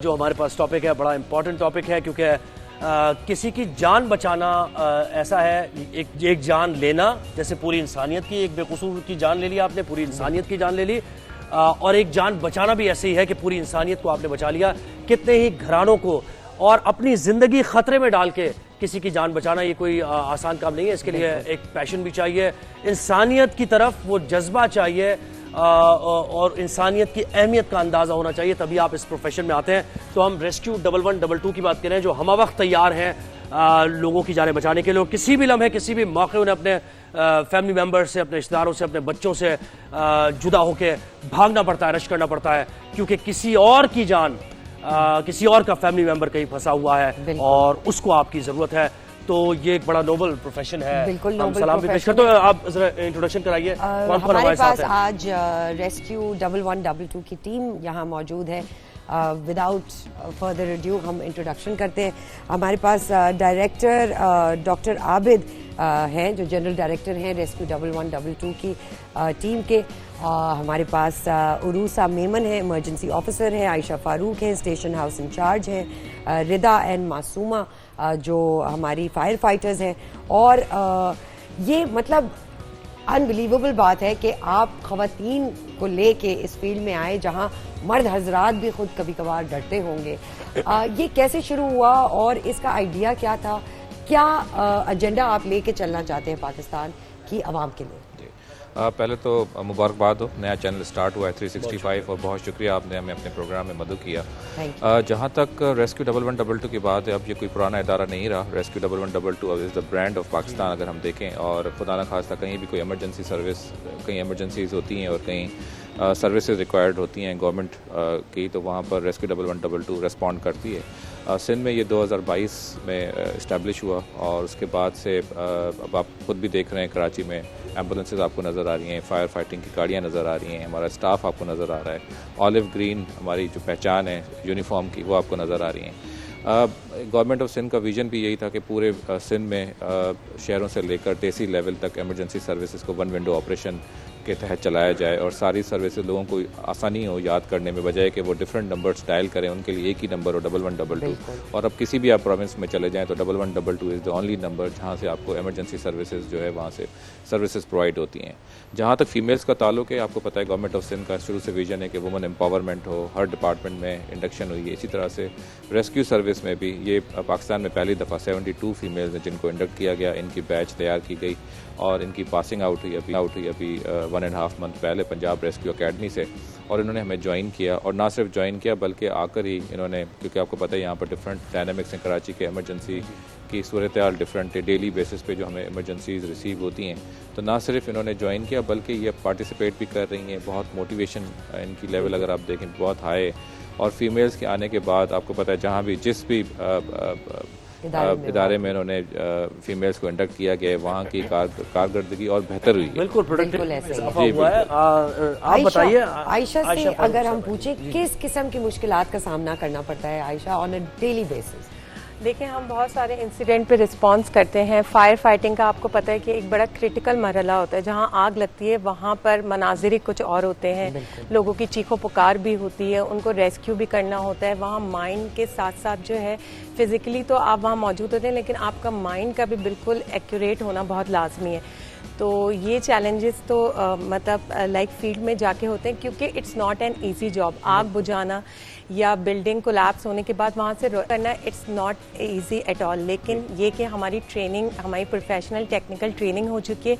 जो हमारे पास टॉपिक है बड़ा इंपॉर्टेंट टॉपिक है क्योंकि किसी की जान बचाना ऐसा है एक जान लेना, जैसे पूरी इंसानियत की एक बेकसूर की जान ले ली आपने, पूरी इंसानियत की जान ले ली, और एक जान बचाना भी ऐसे ही है कि पूरी इंसानियत को आपने बचा लिया। कितने ही घरानों को और अपनी जिंदगी खतरे में डाल के किसी की जान बचाना ये कोई आसान काम नहीं है। इसके लिए एक पैशन भी चाहिए, इंसानियत की तरफ वो जज्बा चाहिए और इंसानियत की अहमियत का अंदाजा होना चाहिए, तभी आप इस प्रोफेशन में आते हैं। तो हम रेस्क्यू 1112 की बात करें जो हम वक्त तैयार हैं लोगों की जानें बचाने के लिए। किसी भी लम्हे किसी भी मौके उन्हें अपने फैमिली मेम्बर से, अपने रिश्तेदारों से, अपने बच्चों से जुदा होकर भागना पड़ता है, रश करना पड़ता है, क्योंकि किसी और की जान किसी और का फैमिली मेम्बर कहीं फंसा हुआ है और उसको आपकी जरूरत है। तो ये एक बड़ा नोबल प्रोफेशन है। बिल्कुल नोबल सलाम भी पेश करते हैं। आप जरा इंट्रोडक्शन कराइए। हमारे पास आज रेस्क्यू 1112 की टीम यहाँ मौजूद है। विदाउट फर्दर ड्यू हम इंट्रोडक्शन करते हैं। हमारे पास डायरेक्टर डॉक्टर आबिद हैं जो जनरल डायरेक्टर हैं रेस्क्यू 1112 की टीम के। हमारे पास उरूसा मेमन है, इमरजेंसी ऑफिसर है। आयशा फारूक हैं, स्टेशन हाउस इंचार्ज हैं। रिदा एंड मासूमा जो हमारी फायर फाइटर्स हैं। और ये मतलब अनबिलीवेबल बात है कि आप खवातीन को लेके इस फील्ड में आए जहां मर्द हजरात भी खुद कभी कभार डरते होंगे। ये कैसे शुरू हुआ और इसका आइडिया क्या था? क्या एजेंडा आप लेके चलना चाहते हैं पाकिस्तान की आवाम के लिए? पहले तो मुबारकबाद हो, नया चैनल स्टार्ट हुआ है 365 और बहुत शुक्रिया आपने हमें अपने प्रोग्राम में मदद किया। जहाँ तक रेस्क्यू 1112 की बात है, अब ये कोई पुराना इदारा नहीं रहा। Rescue 1112 is the brand of Pakistan अगर हम देखें। और खुदा न खास्ता कहीं भी कोई इमरजेंसी सर्विस, कहीं इमरजेंसीज होती हैं और कहीं सर्विसेज रिक्वायर्ड होती हैं गवर्नमेंट की, तो वहाँ पर रेस्क्यू 1112 रिस्पॉन्ड करती है। सिंध में ये 2022 में इस्टेब्लिश हुआ और उसके बाद से अब आप खुद भी देख रहे हैं कराची में एम्बुलेंसेज आपको नज़र आ रही हैं, फायर फाइटिंग की गाड़ियाँ नज़र आ रही हैं, हमारा स्टाफ आपको नज़र आ रहा है, ऑलिव ग्रीन हमारी जो पहचान है यूनिफॉर्म की वो आपको नज़र आ रही हैं। गवर्नमेंट ऑफ सिंध का विजन भी यही था कि पूरे सिंध में शहरों से लेकर तहसील लेवल तक इमरजेंसी सर्विसेज को वन विंडो ऑपरेशन के तहत चलाया जाए और सारी सर्विसेज लोगों को आसानी हो याद करने में, बजाय कि वो डिफरेंट नंबर्स डायल करें, उनके लिए एक ही नंबर हो 1112। और अब किसी भी आप प्रोविंस में चले जाएं तो 1112 इज़ द ओनली नंबर जहां से आपको इमरजेंसी सर्विसेज जो है वहां से सर्विसेज प्रोवाइड होती हैं। जहां तक फीमेल्स का ताल्लुक है, आपको पता है गवर्नमेंट ऑफ सिंध का शुरू से विजन है कि वुमेन एम्पावरमेंट हो, हर डिपार्टमेंट में इंडक्शन हुई है। इसी तरह से रेस्क्यू सर्विस में भी ये पाकिस्तान में पहली दफ़ा 72 फीमेल्स हैं जिनको इंडक्ट किया गया, इनकी बैच तैयार की गई और इनकी पासिंग आउट हुई अभी 1.5 मंथ पहले पंजाब रेस्क्यू अकेडमी से। और इन्होंने हमें ज्वाइन किया और ना सिर्फ ज्वाइन किया बल्कि आकर ही इन्होंने, क्योंकि आपको पता है यहाँ पर डिफरेंट डायनामिक्स हैं, कराची के इमरजेंसी की सूरत हाल डिफरेंट है, डेली बेसिस पे जो हमें इमरजेंसीज रिसीव होती हैं, तो ना सिर्फ इन्होंने ज्वाइन किया बल्कि ये पार्टिसिपेट भी कर रही हैं। बहुत मोटिवेशन इनकी लेवल अगर आप देखें बहुत हाई। और फीमेल्स के आने के बाद आपको पता है जहाँ भी जिस भी इदारे में इन्होंने फीमेल्स को इंडक्ट किया गया है वहाँ की कारकर्दगी और बेहतर हुई है। बिल्कुल हुआ है। आप बताइए आयशा से अगर हम पूछें किस किस्म की मुश्किलात का सामना करना पड़ता है Ayesha on a daily basis? देखिए, हम बहुत सारे इंसिडेंट पे रिस्पांस करते हैं। फायर फाइटिंग का आपको पता है कि एक बड़ा क्रिटिकल मरहला होता है। जहां आग लगती है वहां पर मनाजिर ही कुछ और होते हैं, लोगों की चीखो पुकार भी होती है, उनको रेस्क्यू भी करना होता है। वहां माइंड के साथ साथ जो है फिजिकली तो आप वहां मौजूद होते हैं, लेकिन आपका माइंड का भी बिल्कुल एक्यूरेट होना बहुत लाजमी है। तो ये चैलेंजेस तो मतलब लाइक फील्ड में जाके होते हैं, क्योंकि it's not an easy job. आग बुझाना या बिल्डिंग कोलैप्स होने के बाद वहाँ से करना it's not easy at all. लेकिन ये कि हमारी ट्रेनिंग, हमारी प्रोफेशनल टेक्निकल ट्रेनिंग हो चुकी है,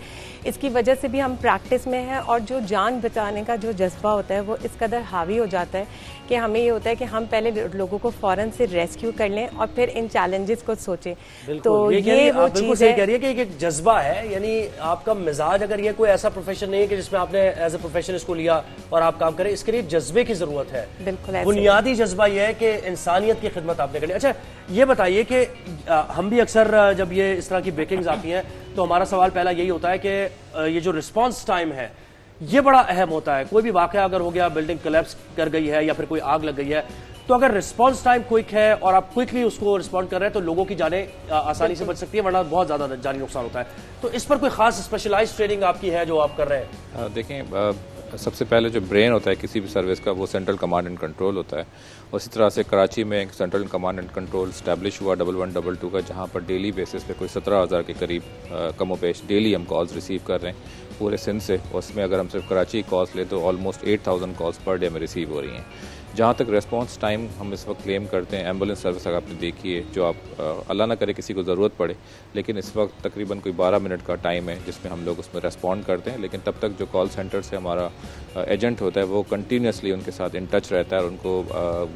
इसकी वजह से भी हम प्रैक्टिस में हैं और जो जान बचाने का जो जज्बा होता है वो इस कदर हावी हो जाता है कि हमें ये होता है कि हम पहले लोगों को फ़ौरन से रेस्क्यू कर लें और फिर इन चैलेंजेस को सोचें। तो ये वो चीज़ है, कह रही है कि एक जज्बा है, यानी आपका मिजाज, अगर ये कोई ऐसा प्रोफेशन नहीं है कि जिसमें आपने एज ए प्रोफेशन इसको लिया और आप काम करें, इसके लिए जज्बे की जरूरत है। बिल्कुल बुनियादी जज्बा ये है कि इंसानियत की खिदमत आपने करनी। अच्छा, ये बताइए कि हम भी अक्सर जब ये इस तरह की ब्रेकिंग्स आती हैं तो हमारा सवाल पहला यही होता है कि ये जो रिस्पॉन्स टाइम है ये बड़ा अहम होता है। कोई भी वाकया अगर हो गया, बिल्डिंग कोलैप्स कर गई है या फिर कोई आग लग गई है, तो अगर रिस्पॉन्स टाइम क्विक है और आप क्विकली उसको रिस्पॉन्ड कर रहे हैं तो लोगों की जानें आसानी से बच सकती है, वरना बहुत ज़्यादा जानी नुकसान होता है। तो इस पर कोई खास स्पेशलाइज्ड ट्रेनिंग आपकी है जो आप कर रहे हैं? देखें, सबसे पहले जो ब्रेन होता है किसी भी सर्विस का वो सेंट्रल कमांड एंड कंट्रोल होता है। उसी तरह से कराची में एक central command and control establish हुआ 1122 का, जहाँ पर डेली बेसिस पे कोई 17,000 के करीब कमोपेश डेली हम कॉल्स रिसीव कर रहे हैं पूरे सिंध से। उसमें अगर हम सिर्फ कराची कॉल्स ले तो ऑलमोस्ट 8,000 कॉल्स पर डे में रिसीव हो रही हैं। जहाँ तक रिस्पांस टाइम हम इस वक्त क्लेम करते हैं, एम्बुलेंस सर्विस अगर आपने देखी है, जो आप अल्लाह ना करे किसी को ज़रूरत पड़े, लेकिन इस वक्त तकरीबन कोई 12 मिनट का टाइम है जिसमें हम लोग उसमें रेस्पॉन्ड करते हैं। लेकिन तब तक जो कॉल सेंटर से हमारा एजेंट होता है वो कंटिन्यूसली उनके साथ इन टच रहता है और उनको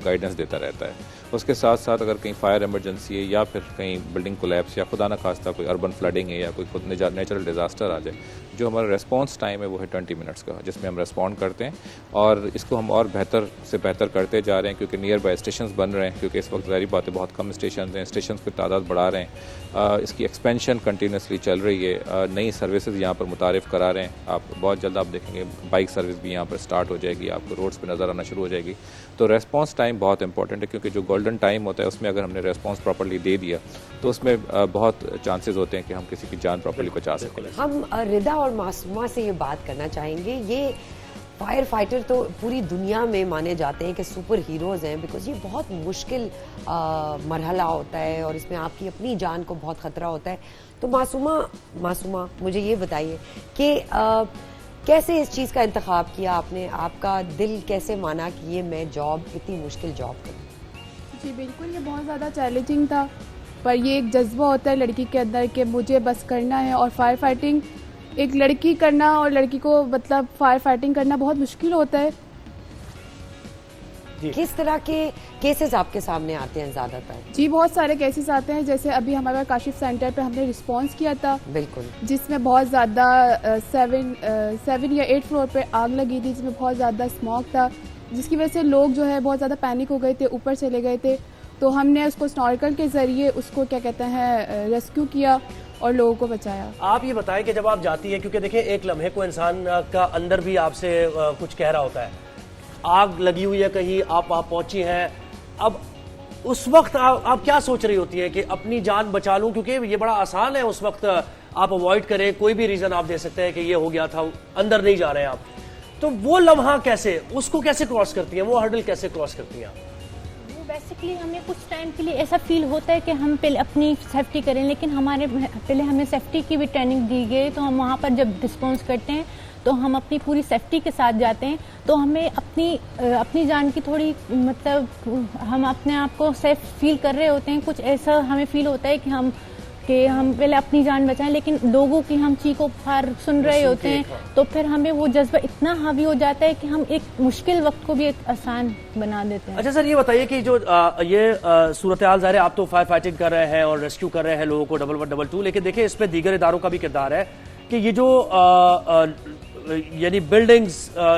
गाइडेंस देता रहता है। उसके साथ साथ अगर कहीं फायर इमरजेंसी है या फिर कहीं बिल्डिंग कोलैप्स या खुदा न खास्ता कोई अर्बन फ्लडिंग है या कोई खुद नेचुरल डिज़ास्टर आ जाए, जो हमारा रेस्पॉन्स टाइम है वो है 20 मिनट्स का, जिसमें हम रेस्पॉन्ड करते हैं। और इसको हम और बेहतर से बेहतर करते जा रहे हैं क्योंकि नियर बाय स्टेशन बन रहे हैं, क्योंकि इस वक्त ज़ाहिर बात है बहुत कम स्टेशन हैं, स्टेशन की तादाद बढ़ा रहे हैं। इसकी एक्सपेंशन कंटिन्यूसली चल रही है, नई सर्विसेज यहाँ पर मुतारिफ़ करा रहे हैं। आप बहुत जल्द आप देखेंगे बाइक सर्विस भी यहाँ पर स्टार्ट हो जाएगी, आपको रोड्स पर नज़र आना शुरू हो जाएगी। तो रेस्पॉन्स टाइम बहुत इंपॉर्टेंट है, क्योंकि जो गोल्डन टाइम होता है उसमें अगर हमने रेस्पॉन्स प्रॉपर्ली दे दिया तो उसमें बहुत चांसेस होते हैं कि हम किसी की जान प्रॉपर्ली बचा सकें। हम रिदा और मासूमा से ये बात करना चाहेंगे, ये फायर फाइटर तो पूरी दुनिया में माने जाते हैं कि सुपर हीरोज़ हैं, बिकॉज ये बहुत मुश्किल मरहला होता है और इसमें आपकी अपनी जान को बहुत ख़तरा होता है। तो मासूमा मुझे ये बताइए कि कैसे इस चीज़ का इंतखाब किया आपने, आपका दिल कैसे माना कि ये मैं जॉब इतनी मुश्किल जॉब करूँ? जी बिल्कुल, ये बहुत ज़्यादा चैलेंजिंग था, पर ये एक जज्बा होता है लड़की के अंदर कि मुझे बस करना है। और फायर फाइटिंग एक लड़की करना और लड़की को मतलब फायर फाइटिंग करना बहुत मुश्किल होता है। किस तरह के केसेस आपके सामने आते हैं ज़्यादातर? जी बहुत सारे केसेस आते हैं, जैसे अभी हमारे काशिफ सेंटर पे हमने रिस्पांस किया था, बिल्कुल, जिसमें बहुत ज़्यादा 7 या 8 फ्लोर पे आग लगी थी, जिसमें बहुत ज़्यादा स्मोक था, जिसकी वजह से लोग जो है बहुत ज़्यादा पैनिक हो गए थे, ऊपर चले गए थे। तो हमने उसको स्नॉर्कल के ज़रिए उसको क्या कहते हैं रेस्क्यू किया और लोगों को बचाया। आप ये बताएं कि जब आप जाती हैं, क्योंकि देखिए एक लम्हे को इंसान का अंदर भी आपसे कुछ कह रहा होता है, आग लगी हुई है कहीं, आप पहुंची हैं, अब उस वक्त आप क्या सोच रही होती है कि अपनी जान बचा लूं? क्योंकि ये बड़ा आसान है उस वक्त आप अवॉइड करें, कोई भी रीजन आप दे सकते हैं कि ये हो गया था, अंदर नहीं जा रहे हैं आप, तो वो लम्हा कैसे, उसको कैसे क्रॉस करती हैं, वो हर्डल कैसे क्रॉस करती हैं? बेसिकली हमें कुछ टाइम के लिए ऐसा फील होता है कि हम पहले अपनी सेफ्टी करें, लेकिन हमारे पहले हमें सेफ्टी की भी ट्रेनिंग दी गई, तो हम वहाँ पर जब रिस्पॉन्स करते हैं तो हम अपनी पूरी सेफ्टी के साथ जाते हैं। तो हमें अपनी जान की थोड़ी मतलब हम अपने आप को सेफ फील कर रहे होते हैं, कुछ ऐसा हमें फील होता है कि हम पहले अपनी जान बचाएं, लेकिन लोगों की हम चीखों पुकार सुन रहे होते हैं, तो फिर हमें वो जज्बा इतना हावी हो जाता है कि हम एक मुश्किल वक्त को भी एक आसान बना देते हैं। अच्छा सर, ये बताइए कि जो ये सूरत हाल ज़ाहिर है, आप तो फायर फाइटिंग कर रहे हैं और रेस्क्यू कर रहे हैं लोगों को 1122, लेकिन देखिए इसमें दीगर इदारों का भी किरदार है कि ये जो यानी बिल्डिंग्स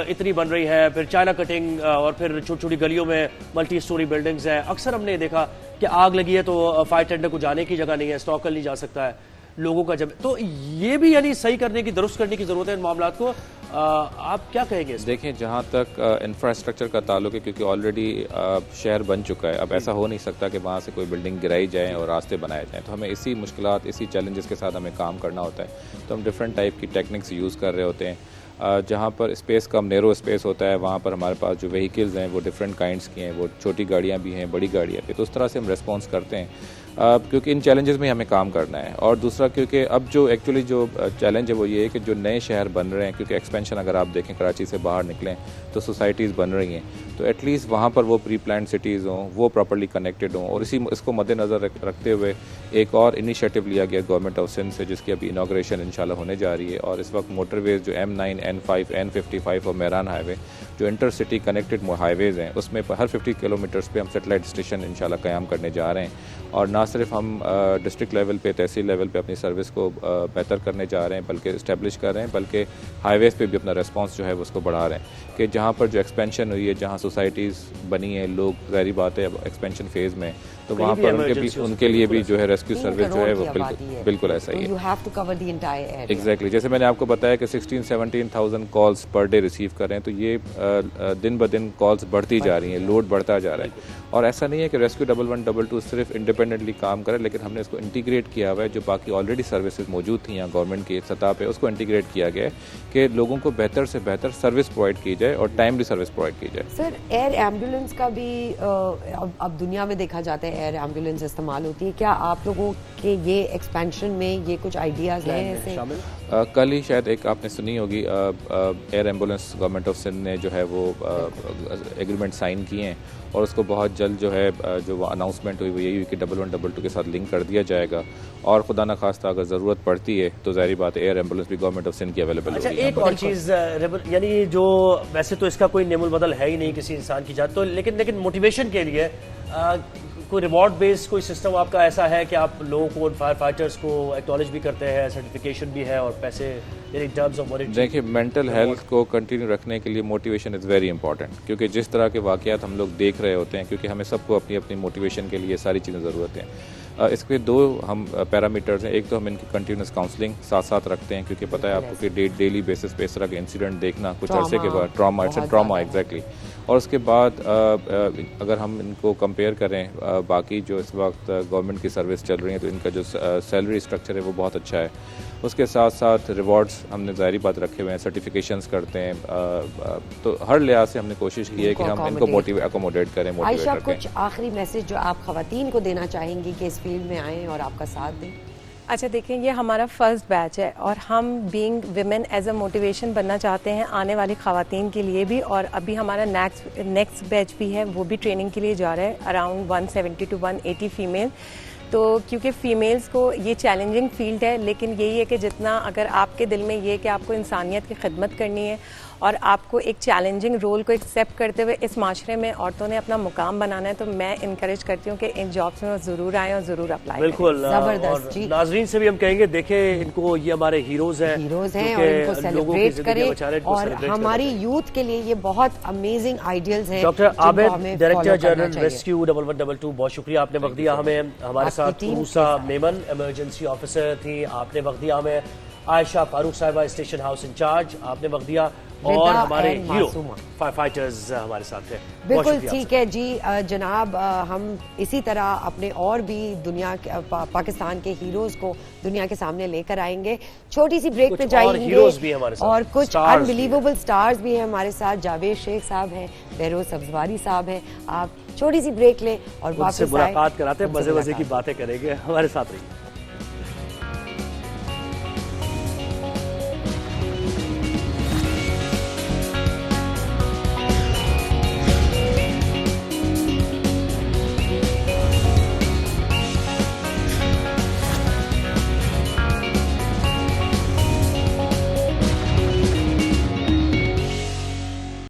इतनी बन रही है, फिर चाइना कटिंग और फिर छोटी छोटी गलियों में मल्टी स्टोरी बिल्डिंग्स हैं, अक्सर हमने देखा कि आग लगी है तो फायर टेंडर को जाने की जगह नहीं है, स्टॉकल नहीं जा सकता है लोगों का, जब तो ये भी यानी सही करने की, दुरुस्त करने की जरूरत है इन मामलात को। आप क्या कहेंगे? देखें, जहाँ तक इंफ्रास्ट्रक्चर का ताल्लुक है, क्योंकि ऑलरेडी शहर बन चुका है, अब ऐसा हो नहीं सकता कि वहाँ से कोई बिल्डिंग गिराई जाए और रास्ते बनाए जाएँ, तो हमें इसी मुश्किलात, इसी चैलेंजेस के साथ हमें काम करना होता है। तो हम डिफरेंट टाइप की टेक्निक्स यूज़ कर रहे होते हैं। जहाँ पर स्पेस कम, नैरो स्पेस होता है, वहाँ पर हमारे पास जो व्हीकल्स हैं वो डिफरेंट काइंड्स की हैं, वो छोटी गाड़ियाँ भी हैं, बड़ी गाड़ियाँ भी, तो उस तरह से हम रेस्पॉन्स करते हैं, क्योंकि इन चैलेंजेस में हमें काम करना है। और दूसरा, क्योंकि अब जो एक्चुअली जो चैलेंज है वो ये है कि जो नए शहर बन रहे हैं, क्योंकि एक्सपेंशन अगर आप देखें कराची से बाहर निकलें तो सोसाइटीज़ बन रही हैं, तो एटलीस्ट वहाँ पर वो प्री प्लान सिटीज़ हों, वो प्रॉपर्ली कनेक्टेड हों। और इसको मद्देनज़र रखते हुए एक और इनिशिएटिव लिया गया गवर्नमेंट ऑफ सिंध से, जिसकी अभी इनाग्रेशन इंशाल्लाह होने जा रही है। और इस वक्त मोटरवेज जो M9, N5, N55 और मेहरान हाईवे जो इंटर सिटी कनेक्टेड हाईवेज़ हैं, उसमें हर 50 किलोमीटर्स पे हम सेटेलाइट स्टेशन इंशाल्लाह क़याम करने जा रहे हैं। और ना सिर्फ हम डिस्ट्रिक्ट लेवल पे, तहसील लेवल पे अपनी सर्विस को बेहतर करने जा रहे हैं, बल्कि इस्टेब्लिश कर रहे हैं, बल्कि हाईवेज़ पे भी अपना रिस्पांस जो है उसको बढ़ा रहे हैं कि जहाँ पर जो एक्सपेंशन हुई है, जहाँ सोसाइटीज़ बनी है, लोग ज़ाहिर बात है अब एक्सपेंशन फेज़ में, तो वहाँ पर उनके लिए भी जो है रेस्क्यू सर्विस जो है वो बिल्कुल ऐसा ही है। एग्जैक्टली, जैसे मैंने आपको बताया कि 16-17,000 कॉल्स पर डे रिसीव कर रहे हैं, तो ये दिन ब दिन कॉल्स बढ़ती जा रही हैं, लोड बढ़ता जा रहा है। और ऐसा नहीं है कि रेस्क्यू 1122 सिर्फ इंडिपेंडेंटली काम करें, लेकिन हमने इसको इंटीग्रेट किया हुआ है। जो बाकी ऑलरेडी सर्विसेज मौजूद थी यहाँ गवर्नमेंट की सतह पे, उसको इंटीग्रेट किया गया है कि लोगों को बेहतर से बेहतर सर्विस प्रोवाइड की जाए और टाइमली सर्विस प्रोवाइड की जाए। सर, एयर एम्बुलेंस का भी अब दुनिया में देखा जाता है एयर एम्बुलेंस इस्तेमाल होती है, क्या आप लोगों के ये एक्सपेंशन में ये कुछ आइडियाज़ हैं ऐसे? कल ही शायद एक आपने सुनी होगी, air ambulance government of Sindh ने जो है वो एग्रीमेंट साइन किए हैं और उसको बहुत जल्द जो है जो अनाउंसमेंट हुई वो यही हुई कि 1112 के साथ लिंक कर दिया जाएगा और खुदा न खास्ता अगर ज़रूरत पड़ती है तो ज़ाहिर बात है एयर एम्बुलेंस भी गवर्नमेंट ऑफ सिंध की अवेलेबल अच्छा, होगी। एक और चीज़ यानी जो वैसे तो इसका कोई नेमुल बदल है ही नहीं किसी इंसान की जात, तो लेकिन मोटिवेशन के लिए कोई रिवॉर्ड बेस्ड कोई सिस्टम आपका ऐसा है कि आप लोगों को, फायर फाइटर्स को एक्नॉलेज भी करते हैं, सर्टिफिकेशन भी है और पैसे इन टर्म्स ऑफ मॉनिटरिंग? देखिए, मेंटल हेल्थ को कंटिन्यू रखने के लिए मोटिवेशन इज़ वेरी इंपॉर्टेंट, क्योंकि जिस तरह के वाक़यात हम लोग देख रहे होते हैं, क्योंकि हमें सबको अपनी अपनी मोटिवेशन के लिए सारी चीज़ें ज़रूरत है। इसके दो हम पैरामीटर्स हैं। एक तो हम इनकी कंटिन्यूस काउंसलिंग साथ साथ रखते हैं, क्योंकि पता है आपको कि डेली बेसिस पे इस तरह के इंसिडेंट देखना कुछ अरसे के बाद ट्रॉमा एग्जैक्टली। और उसके बाद अगर हम इनको कंपेयर करें बाकी जो इस वक्त गवर्नमेंट की सर्विस चल रही है, तो इनका जो सैलरी स्ट्रक्चर है वो बहुत अच्छा है। उसके साथ साथ रिवॉर्ड्स हमने ज़ाहिर बात रखे हुए हैं, सर्टिफिकेशंस करते हैं, तो हर लिहाज से हमने कोशिश की है कि हम इनको अकोमोडेट करें, मोटिवेट आयशा, रखें। कुछ आखिरी मैसेज जो आप खवातीन को देना चाहेंगी कि इस फील्ड में आएँ और आपका साथ दें? अच्छा, देखिए, ये हमारा फर्स्ट बैच है और हम being women as a motivation बनना चाहते हैं आने वाली ख़वातीन के लिए भी। और अभी हमारा नेक्स्ट बैच भी है, वो भी ट्रेनिंग के लिए जा रहा है, अराउंड 170 to 180 फीमेल। तो क्योंकि फ़ीमेल्स को ये चैलेंजिंग फील्ड है, लेकिन यही है कि जितना अगर आपके दिल में ये है कि आपको इंसानियत की खिदमत करनी है और आपको एक चैलेंजिंग रोल को एक्सेप्ट करते हुए इस माशरे में औरतों ने अपना मुकाम बनाना है, तो मैं इनकरेज करती हूँ कि इन जॉब्स में वो ज़रूर आएँ और ज़रूर अप्लाई करें। बिल्कुल, जबरदस्त और जी। नाजरीन से भी हम कहेंगे, देखें इनको, ये हमारे हीरोज हैं और इनको सेलिब्रेट करें, और हमारी यूथ के लिए ये बहुत अमेजिंग आइडियल्स हैं। डॉक्टर जिनको आबिद, हमें डायरेक्टर follow करना जनरल चाहिए। रेस्क्यू 1112, बहुत शुक्रिया, आपने वक्त दिया हमें। हमारे आपकी साथ team RUSA Memon emergency officer थी, आपने वक्त दिया हमें। आयशा फारूक साहिबा स्टेशन हाउस इंचार्ज, आपने वक्त दिया। और हमारे हीरो फायर फाइटर्स हमारे साथ थे। बिल्कुल ठीक है जी जनाब, हम इसी तरह अपने और भी दुनिया के पाकिस्तान के हीरोज को दुनिया के सामने लेकर आएंगे। छोटी सी ब्रेक पे जाएंगे, हीरोज भी हमारे साथ, और कुछ स्टार्स अनबिलीवेबल स्टार्स भी हैं हमारे साथ। जावेद शेख साहब हैं, बेरोज सब्जवारी साहब हैं। आप छोटी सी ब्रेक लें और वापस मुलाकात कराते हैं, मजे मजे की बातें करेंगे। हमारे साथ रहिए।